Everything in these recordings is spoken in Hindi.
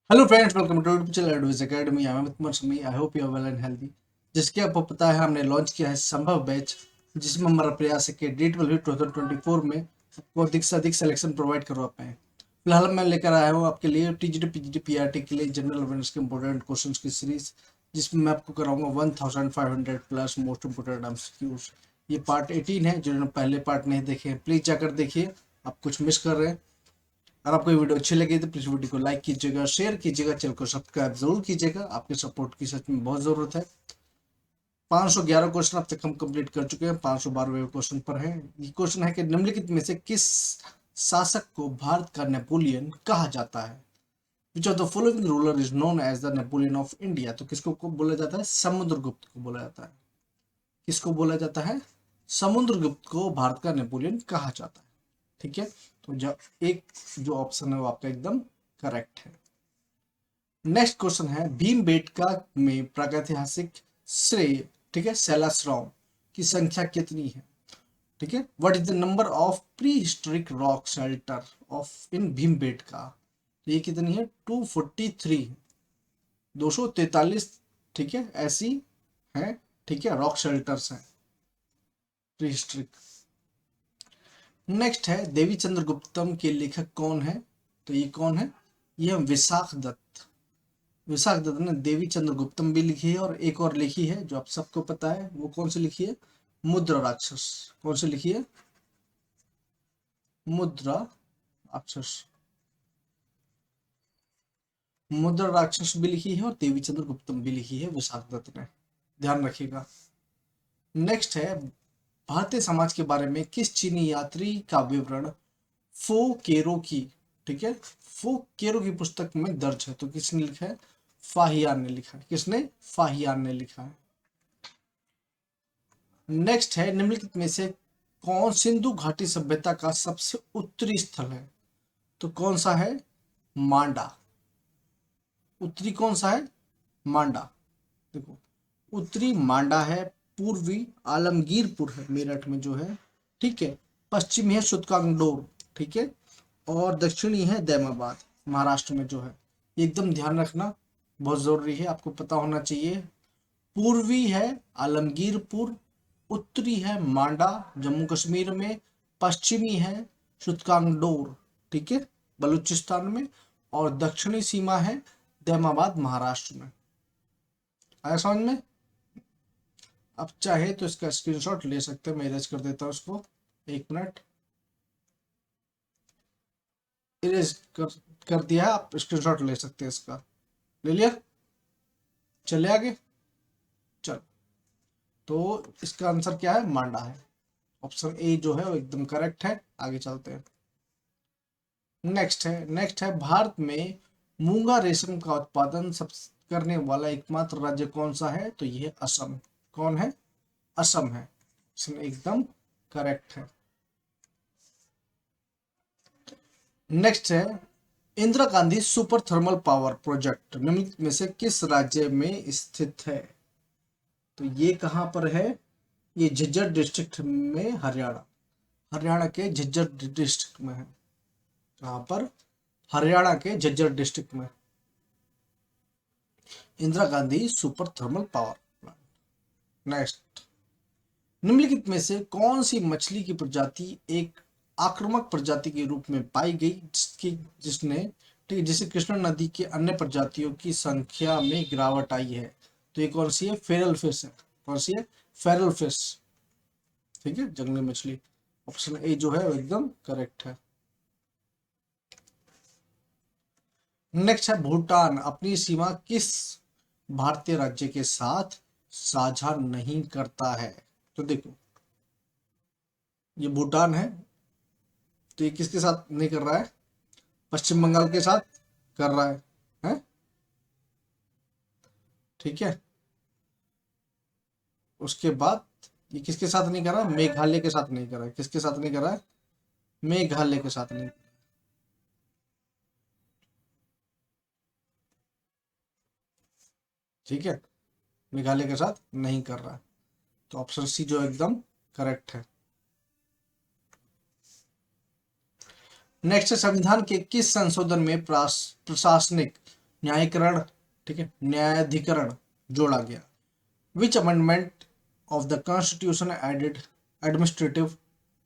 Hello friends, welcome to YouTube channel advice academy. I am Kumar Shami. I hope you are well and healthy. जिसके आपको पता है, हमने लॉन्च किया है संभव बैच, जिसमें हमारा प्रयास है कि डेट विल भी 2024 में आपको अधिक से अधिक सिलेक्शन प्रोवाइड करवा पाए। फिलहाल मैं लेकर आया हूँ आपके लिए टीजीटी पीजीटी पीआरटी के लिए जनरल अवेयरनेस के इंपॉर्टेंट क्वेश्चंस की सीरीज, जिसमें मैं आपको कराऊंगा 1500 प्लस मोस्ट इंपोर्टेंट एमसीक्यूज। ये पार्ट 18 है। जिन्होंने पहले पार्ट नहीं देखे हैं प्लीज जाकर देखिए, आप कुछ मिस कर रहे हैं। अगर आपको ये वीडियो अच्छी लगी तो प्लीज वीडियो को लाइक कीजिएगा, शेयर कीजिएगा, चैनल को सब्सक्राइब जरूर कीजिएगा। आपके सपोर्ट की सच में बहुत जरूरत है। 511 क्वेश्चन अब तक हम कंप्लीट कर चुके हैं। 512वें क्वेश्चन पर है। ये क्वेश्चन है कि निम्नलिखित में से किस शासक को भारत का नेपोलियन कहा जाता है? Which of the following ruler is known as the Napoleon of India? तो किसको को बोला जाता है? समुद्रगुप्त को बोला जाता है। किसको बोला जाता है? समुद्रगुप्त को भारत का नेपोलियन कहा जाता है। ठीक है, तो जो ऑप्शन है वो आपका एकदम करेक्ट है। नेक्स्ट क्वेश्चन है, भीमबेटका में प्रागैतिहासिक श्रेय, ठीक है, शैलाश्रम की संख्या कितनी है? ठीक है, what is the number of prehistoric rock shelter of in Bhimbetka? तो ये कितनी है? 243, 243। ठीक है, ऐसी है। ठीक है, रॉक शेल्टर्स हैं प्री हिस्टोरिक। नेक्स्ट है, देवी चंद्रगुप्तम के लेखक कौन है? तो ये कौन है? ये विशाख दत्त। विशाख दत्त ने देवी चंद्रगुप्तम भी लिखी है, और एक और लिखी है जो आप सबको पता है। वो कौन सी लिखी है? मुद्रा राक्षस। कौन सी लिखी है? मुद्रा राक्षस। मुद्रा राक्षस भी लिखी है और देवी चंद्रगुप्तम भी लिखी है विशाख दत्त ने। ध्यान रखिएगा। नेक्स्ट है, भारतीय समाज के बारे में किस चीनी यात्री का विवरण फो केरो की, ठीक है, फो केरो की पुस्तक में दर्ज है? तो किसने लिखा है? फाहियान ने लिखा है। किसने? फाहियान ने लिखा है। नेक्स्ट है, निम्नलिखित में से कौन सिंधु घाटी सभ्यता का सबसे उत्तरी स्थल है? तो कौन सा है? मांडा। उत्तरी कौन सा है? मांडा। देखो, उत्तरी मांडा है, पूर्वी आलमगीरपुर है मेरठ में जो है, ठीक है, पश्चिमी है सुतकांगडोर, ठीक है, और दक्षिणी है दैमाबाद महाराष्ट्र में जो है। एकदम ध्यान रखना, बहुत जरूरी है, आपको पता होना चाहिए। पूर्वी है आलमगीरपुर, उत्तरी है मांडा जम्मू कश्मीर में, पश्चिमी है सुतकांगडोर, ठीक है, बलूचिस्तान में, और दक्षिणी सीमा है दैमाबाद महाराष्ट्र में। आया समझ में? अब चाहे तो इसका स्क्रीनशॉट ले सकते हैं, मैं इरेज कर देता हूँ उसको। एक मिनट, इरेज कर दिया। आप स्क्रीनशॉट ले सकते हैं इसका। ले लिया? चले आगे। चल, तो इसका आंसर क्या है? मांडा है। ऑप्शन ए जो है वो एकदम करेक्ट है। आगे चलते हैं। नेक्स्ट है, भारत में मूंगा रेशम का उत्पादन सब करने वाला एकमात्र राज्य कौन सा है? तो ये असम। कौन है? असम है। इसमें एकदम करेक्ट है। नेक्स्ट है, Indira Gandhi super thermal power project निम्नलिखित में से किस राज्य में स्थित है? तो ये कहां पर है? ये झज्जर डिस्ट्रिक्ट में, हरियाणा। हरियाणा के झज्जर डिस्ट्रिक्ट में है। कहां पर? हरियाणा के झज्जर डिस्ट्रिक्ट में Indira Gandhi super thermal power plant. Next, निम्नलिखित में से कौन सी मछली की प्रजाति एक आक्रामक प्रजाति के रूप में पाई गई, जिसने, ठीक है, जिसे कृष्णा नदी के अन्य प्रजातियों की संख्या में गिरावट आई है? तो ये कौन सी है? फेरल फिश है। कौन सी है? Feral fish. ठीक है, जंगली मछली। ऑप्शन ए जो है वो एकदम करेक्ट है। नेक्स्ट है, भूटान अपनी सीमा किस भारतीय राज्य के साथ साझा नहीं करता है? तो देखो, ये भूटान है, तो ये किसके साथ नहीं कर रहा है? पश्चिम बंगाल के साथ कर रहा है? ठीक है, उसके बाद ये किसके साथ नहीं कर रहा है? मेघालय के साथ नहीं कर रहा है। किसके साथ नहीं कर रहा है? मेघालय के साथ नहीं। ठीक है, मेघालय के साथ नहीं कर रहा है। तो ऑप्शन सी जो एकदम करेक्ट है। नेक्स्ट, संविधान के किस संशोधन में प्रशासनिक न्यायीकरण, ठीक है, न्यायाधिकरण जोड़ा गया। Which amendment of the constitution added administrative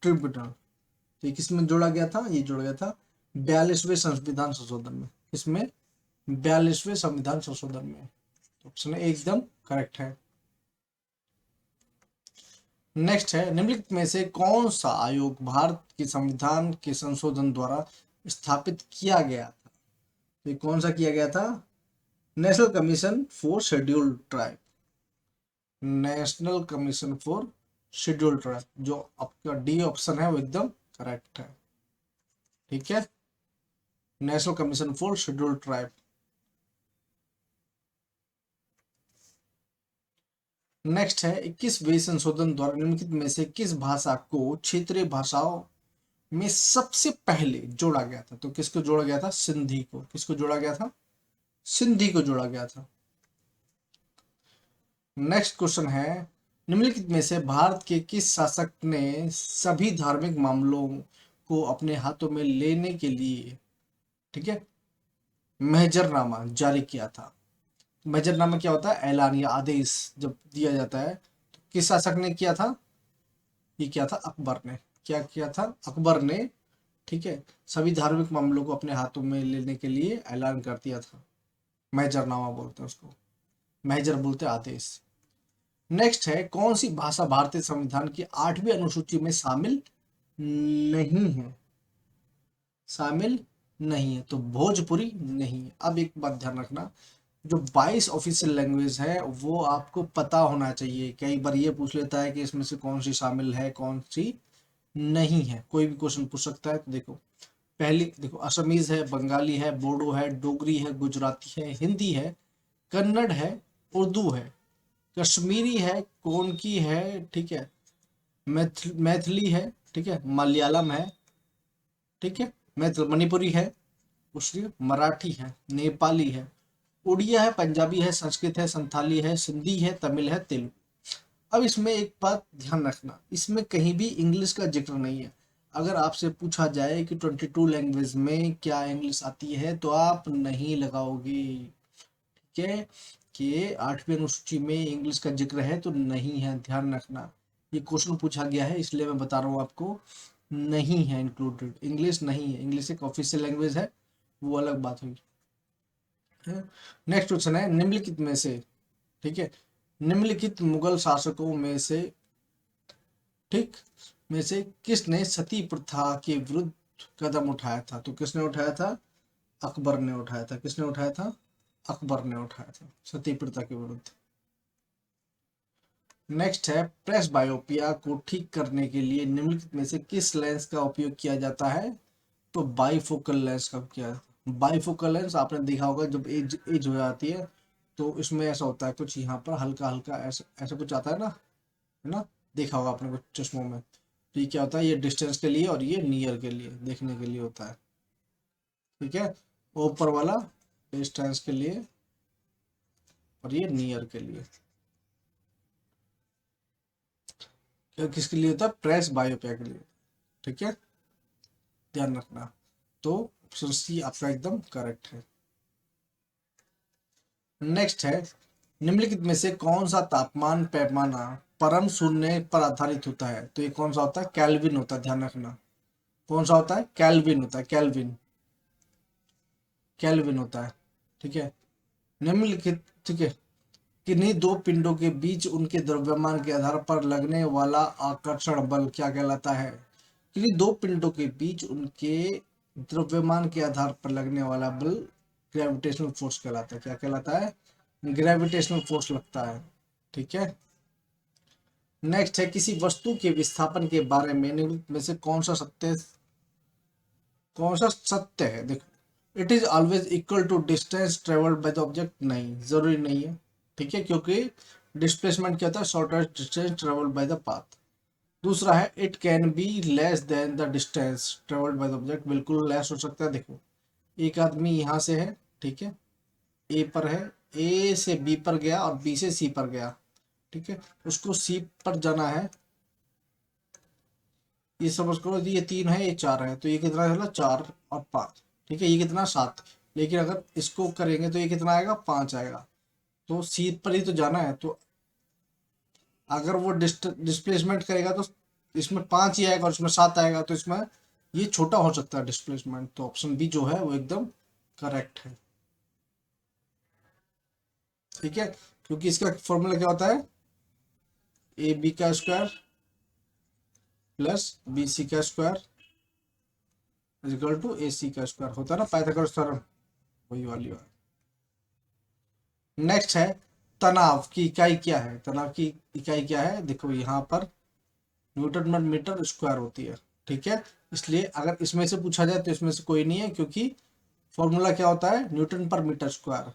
tribunal, तो ये किसमें जोड़ा गया था? ये जोड़ा गया था 42वें संविधान संशोधन में। किसमें? 42वें संविधान संशोधन में। ऑप्शन एकदम करेक्ट है। नेक्स्ट है, निम्नलिखित में से कौन सा आयोग भारत के संविधान के संशोधन द्वारा स्थापित किया गया था? तो ये कौन सा किया गया था? National commission for scheduled tribe. National commission for scheduled tribe, जो आपका डी ऑप्शन है वो एकदम करेक्ट है। ठीक है, national commission for scheduled tribe. Next है, 21वें संशोधन द्वारा निम्नलिखित में से किस भाषा को क्षेत्रीय भाषाओं में सबसे पहले जोड़ा गया था? तो किसको जोड़ा गया था? सिंधी को। किसको जोड़ा गया था? सिंधी को जोड़ा गया था। नेक्स्ट क्वेश्चन है, निम्नलिखित में से भारत के किस शासक ने सभी धार्मिक मामलों को अपने हाथों में लेने के लिए, ठीक है, महजरनामा जारी किया था? महजरनामा क्या होता है? ऐलान या आदेश जब दिया जाता है। तो किस शासक ने किया था? ये किया था अकबर ने। क्या किया था? अकबर ने, ठीक है, सभी धार्मिक मामलों को अपने हाथों में लेने के लिए ऐलान कर दिया था। महजरनामा बोलते हैं उसको, महजर बोलते हैं आदेश। नेक्स्ट है, कौन सी भाषा भारतीय संविधान की 8वीं अनुसूची में शामिल नहीं है? शामिल नहीं है, तो भोजपुरी नहीं है। अब एक बात ध्यान रखना, जो 22 ऑफिशियल लैंग्वेज है वो आपको पता होना चाहिए। कई बार ये पूछ लेता है कि इसमें से कौन सी शामिल है, कौन सी नहीं है, कोई भी क्वेश्चन पूछ सकता है। तो देखो, पहली देखो, असमीज है, बंगाली है, बोडो है, डोगरी है, गुजराती है, हिंदी है, कन्नड़ है, उर्दू है, कश्मीरी है, कोनकी है, ठीक है, मैथिली है, ठीक है, मलयालम है, ठीक है, मणिपुरी है, उसकी मराठी है, नेपाली है, उड़िया है, पंजाबी है, संस्कृत है, संथाली है, सिंधी है, तमिल है, तेलुगु। अब इसमें एक बात ध्यान रखना, इसमें कहीं भी इंग्लिश का जिक्र नहीं है। अगर आपसे पूछा जाए कि 22 लैंग्वेज में क्या इंग्लिश आती है, तो आप नहीं लगाओगे। ठीक है, कि 8वीं अनुसूची में इंग्लिश का जिक्र है तो नहीं है, ध्यान रखना। ये क्वेश्चन पूछा गया है इसलिए मैं बता रहा हूँ आपको, नहीं है इंक्लूडेड, इंग्लिश नहीं है। इंग्लिश एक ऑफिशियल लैंग्वेज है, वो अलग बात हुई। नेक्स्ट क्वेश्चन है, निम्नलिखित में से, ठीक है, निम्नलिखित मुगल शासकों में से, ठीक, में से किसने सती प्रथा के विरुद्ध कदम उठाया था? तो किसने उठाया था? अकबर ने उठाया था। किसने उठाया था? अकबर ने उठाया था, सती प्रथा के विरुद्ध। नेक्स्ट है, प्रेस बायोपिया को ठीक करने के लिए निम्नलिखित में से किस लेंस का उपयोग किया जाता है? तो बाईफोकल लेंस का किया। बाईफोकल लेंस आपने देखा होगा, जब एज एज हो जाती है तो इसमें ऐसा होता है कुछ, यहाँ पर हल्का हल्का ऐसा ऐसा कुछ आता है ना, है ना, देखा होगा आपने कुछ चश्मों में। तो ये क्या होता है? ये डिस्टेंस के लिए और ये नियर के लिए देखने के लिए होता है। ठीक है, ऊपर वाला डिस्टेंस के लिए और ये नियर के लिए। क्या किसके लिए होता है? प्रेस बायोपिया के लिए। ठीक है, ध्यान रखना। तो ऑप्शन सी आपका एकदम करेक्ट है। नेक्स्ट है, निम्नलिखित में से कौन सा तापमान पैमाना परम शून्य पर आधारित होता है? तो ये कौन सा होता है? केल्विन होता है, ध्यान रखना। कौन सा होता है? केल्विन होता है, केल्विन, केल्विन होता है। ठीक है, निम्नलिखित, ठीक है, किन्हीं दो पिंडों के बीच उनके द्रव्यमान के आधार पर लगने वाला आकर्षण बल क्या कहलाता है? किन्हीं दो पिंडों के बीच उनके द्रव्यमान के आधार पर लगने वाला बल ग्रेविटेशनल फोर्स कहलाता है। क्या कहलाता है? ग्रेविटेशनल फोर्स लगता है। ठीक है, नेक्स्ट है, किसी वस्तु के विस्थापन के बारे में निम्नलिखित में से कौन सा सत्य है? देखो, it is always equal to distance travelled by the object. नहीं, जरूरी नहीं है। ठीक है, क्योंकि डिस्प्लेसमेंट क्या होता है? Shortest distance travelled by the path. दूसरा है, it can be less than the distance travelled by the object. बिल्कुल लेस हो सकता है। देखो, एक आदमी यहाँ से है, ठीक है, ए पर है, ए से बी पर गया और बी से सी पर गया। ठीक है, उसको सी पर जाना है। ये समझ करो, ये 3 है, ये 4 है, तो ये कितना चला? 4 और 5। ठीक है, ये कितना? 7। लेकिन अगर इसको करेंगे तो ये कितना आएगा, 5 आएगा। तो सी पर ही तो जाना है, तो अगर वो डिस्प्लेसमेंट करेगा तो इसमें 5 ही आएगा और इसमें 7 आएगा, तो इसमें ये छोटा हो सकता है डिस्प्लेसमेंट। तो ऑप्शन बी जो है वो एकदम करेक्ट है। ठीक है, क्योंकि इसका फॉर्मूला क्या होता है, ए बी का स्क्वायर प्लस बी सी का स्क्वायर इक्वल टू ए सी का स्क्वायर होता है ना, पाइथागोरस थ्योरम, वही वाली बात। नेक्स्ट है तनाव की इकाई क्या है। तनाव की इकाई क्या है, देखो यहाँ पर न्यूटन पर मीटर स्क्वायर होती है। ठीक है, इसलिए अगर इसमें से पूछा जाए तो इसमें से कोई नहीं है, क्योंकि फॉर्मूला क्या होता है, न्यूटन पर मीटर स्क्वायर।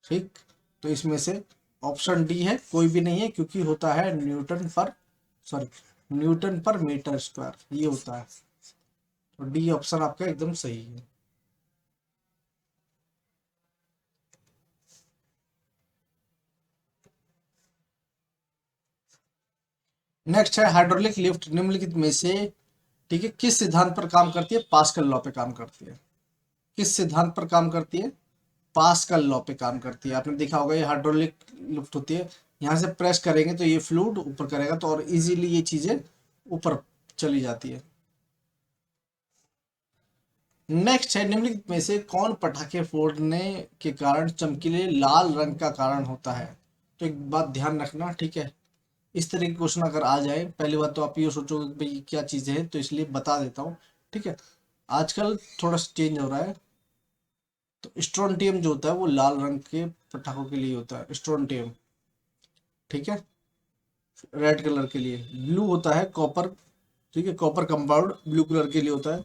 ठीक, तो इसमें से ऑप्शन डी है, कोई भी नहीं है, क्योंकि होता है न्यूटन पर मीटर स्क्वायर, ये होता है। तो डी ऑप्शन आपका एकदम सही है। नेक्स्ट है हाइड्रोलिक लिफ्ट निम्नलिखित में से, ठीक है, किस सिद्धांत पर काम करती है, पास्कल लॉ पे काम करती है। किस सिद्धांत पर काम करती है, पास्कल लॉ पे काम करती है। आपने देखा होगा ये हाइड्रोलिक लिफ्ट होती है, यहाँ से प्रेस करेंगे तो ये फ्लूइड ऊपर करेगा, तो और इजीली ये चीजें ऊपर चली जाती है। नेक्स्ट है निम्नलिखित में से कौन पटाखे फोड़ने के कारण चमकीले लाल रंग का कारण होता है। तो एक बात ध्यान रखना, ठीक है, इस तरह के क्वेश्चन अगर आ जाए, पहली बात तो आप ये सोचोगे कि भाई क्या चीजें हैं, तो इसलिए बता देता हूँ। ठीक है, आजकल थोड़ा सा चेंज हो रहा है। तो स्ट्रोंटियम जो होता है वो लाल रंग के पटाखों के लिए होता है, स्ट्रोंटियम। ठीक है, रेड कलर के लिए। ब्लू होता है कॉपर, ठीक है, कॉपर कंपाउंड ब्लू कलर के लिए होता है।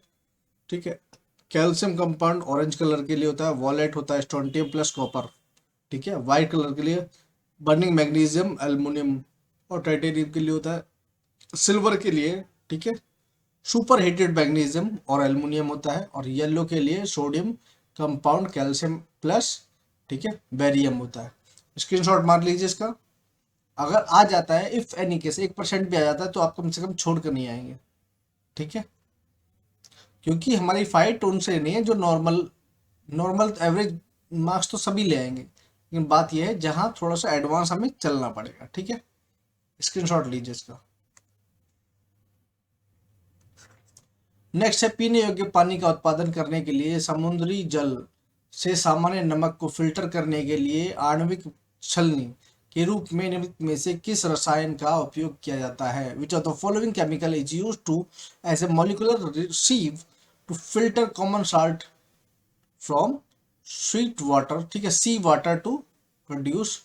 ठीक है, कैल्शियम कंपाउंड ऑरेंज कलर के लिए होता है। वॉलेट होता है स्ट्रोंटियम प्लस कॉपर। ठीक है, व्हाइट कलर के लिए बर्निंग मैग्नीशियम एल्युमिनियम और टाइटेनियम के लिए होता है। सिल्वर के लिए, ठीक है, सुपर हीटेड मैग्नीशियम और एल्युमिनियम होता है। और येलो के लिए सोडियम कंपाउंड कैल्शियम प्लस, ठीक है, बेरियम होता है। स्क्रीनशॉट मार लीजिए इसका। अगर आ जाता है, इफ एनी केस 1% भी आ जाता है, तो आप कम से कम छोड़ कर नहीं आएंगे। ठीक है, क्योंकि हमारी फाइट उनसे नहीं है जो नॉर्मल नॉर्मल एवरेज मार्क्स तो सभी ले आएंगे, लेकिन बात यह है जहां थोड़ा सा एडवांस हमें चलना पड़ेगा। ठीक है, स्क्रीनशॉट लीजिए इसका। नेक्स्ट है पीने योग्य पानी का उत्पादन करने के लिए समुद्री जल से सामान्य नमक को फिल्टर करने के लिए आणविक छलनी के रूप में निम्नलिखित में से किस रसायन का उपयोग किया जाता है। Which of the following chemical is used to as a molecular receive to filter common salt from sweet water, ठीक है, sea water to produce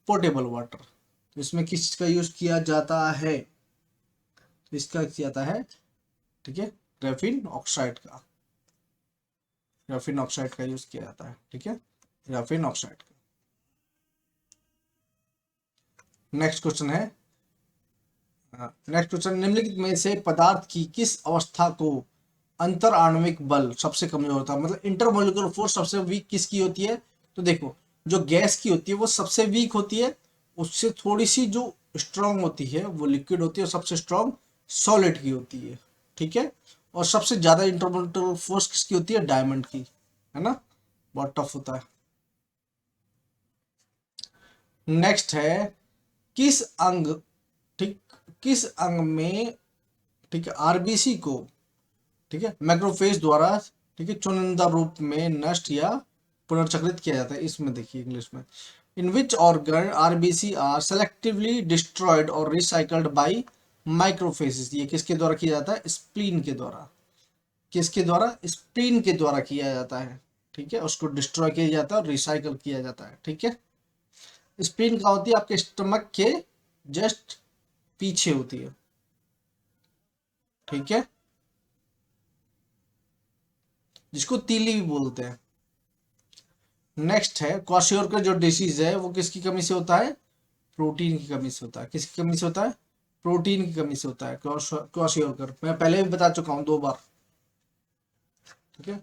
portable water. तो इसमें किस चीज का यूज किया जाता है, तो इसका किया जाता है, ठीक है, ग्रेफीन ऑक्साइड का। ग्रेफीन ऑक्साइड का यूज किया जाता है। ठीक है, ग्रेफीन ऑक्साइड का। नेक्स्ट क्वेश्चन है, नेक्स्ट क्वेश्चन निम्नलिखित में से पदार्थ की किस अवस्था को अंतर आणविक बल सबसे कमजोर होता है, मतलब इंटरमोलिकुलर फोर्स सबसे वीक किसकी होती है। तो देखो, जो गैस की होती है वो सबसे वीक होती है, उससे थोड़ी सी जो स्ट्रांग होती है वो लिक्विड होती है, और सबसे स्ट्रांग सॉलिड की होती है। ठीक है, और सबसे ज्यादा इंटरमोलिकुलर फोर्स किसकी होती है, डायमंड की, है ना, बहुत टफ होता है। नेक्स्ट है किस अंग, ठीक, किस अंग में, ठीक है, आरबीसी को, ठीक है, मैक्रोफेज द्वारा, ठीक है, चुनिंदा रूप में नष्ट या पुनर्चक्रित किया जाता है। इसमें देखिए इंग्लिश में, in which organ RBC are selectively destroyed और रिसाइकल्ड बाय माइक्रोफेसिस। ये किसके द्वारा किया जाता है, स्प्लीन के द्वारा। किसके द्वारा, स्प्लीन के द्वारा किया जाता है। ठीक है, उसको डिस्ट्रॉय किया जाता है और रिसाइकल किया जाता है। ठीक है, स्प्लीन कहाँ होती है, आपके स्टमक के जस्ट पीछे होती है। ठीक है, जिसको तीली भी बोलते हैं। नेक्स्ट है क्वाशियोकर जो डिसीज है वो किसकी कमी से होता है, प्रोटीन की कमी से होता है। किसकी कमी से होता है, प्रोटीन की कमी से होता है क्वाशियोकर। मैं पहले भी बता चुका हूं 2 बार। ठीक है,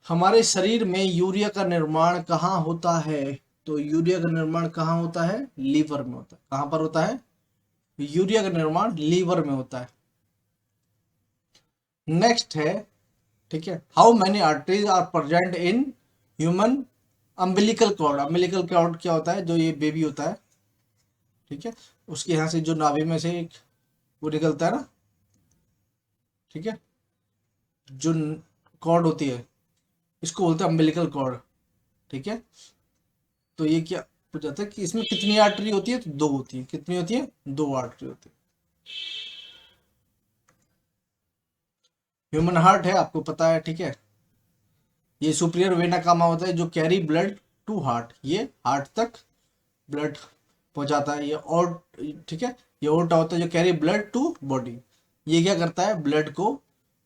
हमारे शरीर में यूरिया का निर्माण कहाँ होता है। तो यूरिया का निर्माण कहाँ होता है, लीवर में होता है। कहाँ पर होता है, यूरिया का निर्माण लीवर में होता है। नेक्स्ट है ठीक है। How many arteries are present in human umbilical cord. Umbilical cord क्या होता है, जो ये बेबी होता है, ठीक है, उसके यहाँ से जो नाभि में से एक वो निकलता है ना, ठीक है, जो कॉर्ड होती है इसको बोलते हैं अम्बिलिकल कॉर्ड, ठीक है। तो ये क्या हो जाता है कि इसमें कितनी आर्टरी होती है, तो दो होती है। कितनी होती है, दो आर्टरी होती है। ह्यूमन हार्ट है, आपको पता है, ठीक है। ये सुपीरियर वेना कामा होता है जो कैरी ब्लड टू हार्ट, ये हार्ट तक ब्लड पहुंचाता है। ये और, ठीक है, ये ओर्टा होता है जो कैरी ब्लड टू बॉडी, ये क्या करता है, ब्लड को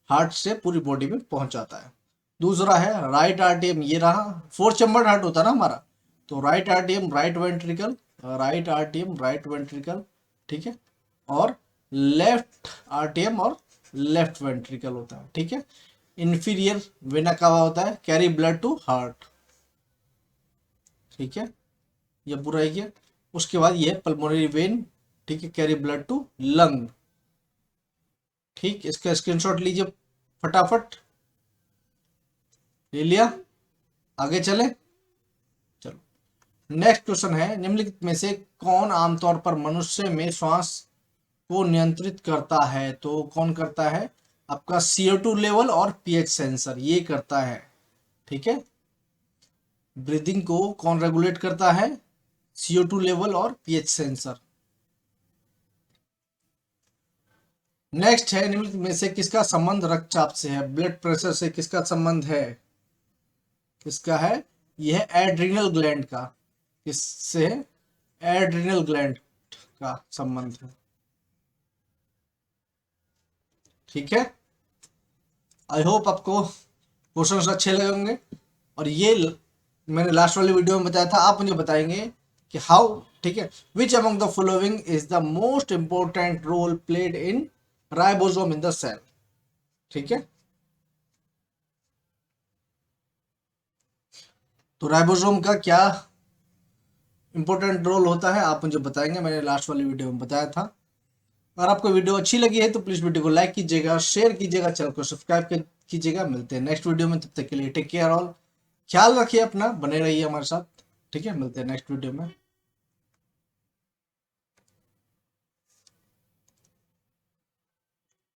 हार्ट से पूरी बॉडी में पहुंचाता है। दूसरा है राइट आरटीएम, ये रहा, फोर चैम्बर्ड हार्ट होता है ना हमारा, तो right RTM right ventricle, right RTM right ventricle, ठीक है, और लेफ्ट आरटीएम और लेफ्ट वेंट्रिकल होता है, ठीक है। इंफीरियर वेना कावा होता है कैरी ब्लड टू हार्ट, ठीक है, ये पूरा ही है। उसके बाद ये पल्मोनरी वेन, ठीक है, कैरी ब्लड टू लंग, ठीक। इसका स्क्रीनशॉट लीजिए फटाफट, ले लिया, आगे चले, चलो। नेक्स्ट क्वेश्चन है, निम्नलिखित में से कौन आमतौर पर मनुष्य में श्वास को नियंत्रित करता है। तो कौन करता है, आपका CO2 लेवल और पीएच सेंसर ये करता है, ठीक है। ब्रीदिंग को कौन रेगुलेट करता है, CO2 लेवल और पीएच सेंसर। नेक्स्ट है, निम्नलिखित में से किसका संबंध रक्तचाप से है, ब्लड प्रेशर से किसका संबंध है, किसका है, यह है एड्रिनल ग्लैंड का, किससे है, एड्रिनल ग्लैंड का संबंध है, ठीक है। आई होप आपको क्वेश्चंस अच्छे लगे होंगे। और ये मैंने लास्ट वाली वीडियो में बताया था, आप मुझे बताएंगे कि हाउ, ठीक है, which among the following is the most important role played in ribosome in the cell, ठीक है। तो राइबोसोम का क्या इंपॉर्टेंट रोल होता है आप मुझे बताएंगे, मैंने लास्ट वाली वीडियो में बताया था। अगर आपको वीडियो अच्छी लगी है तो प्लीज वीडियो को लाइक कीजिएगा, शेयर कीजिएगा, चैनल को सब्सक्राइब कीजिएगा। मिलते हैं नेक्स्ट वीडियो में, तब तक के लिए टेक केयर ऑल, ख्याल रखिए अपना, बने रहिए हमारे साथ, ठीक है। मिलते हैं नेक्स्ट वीडियो में।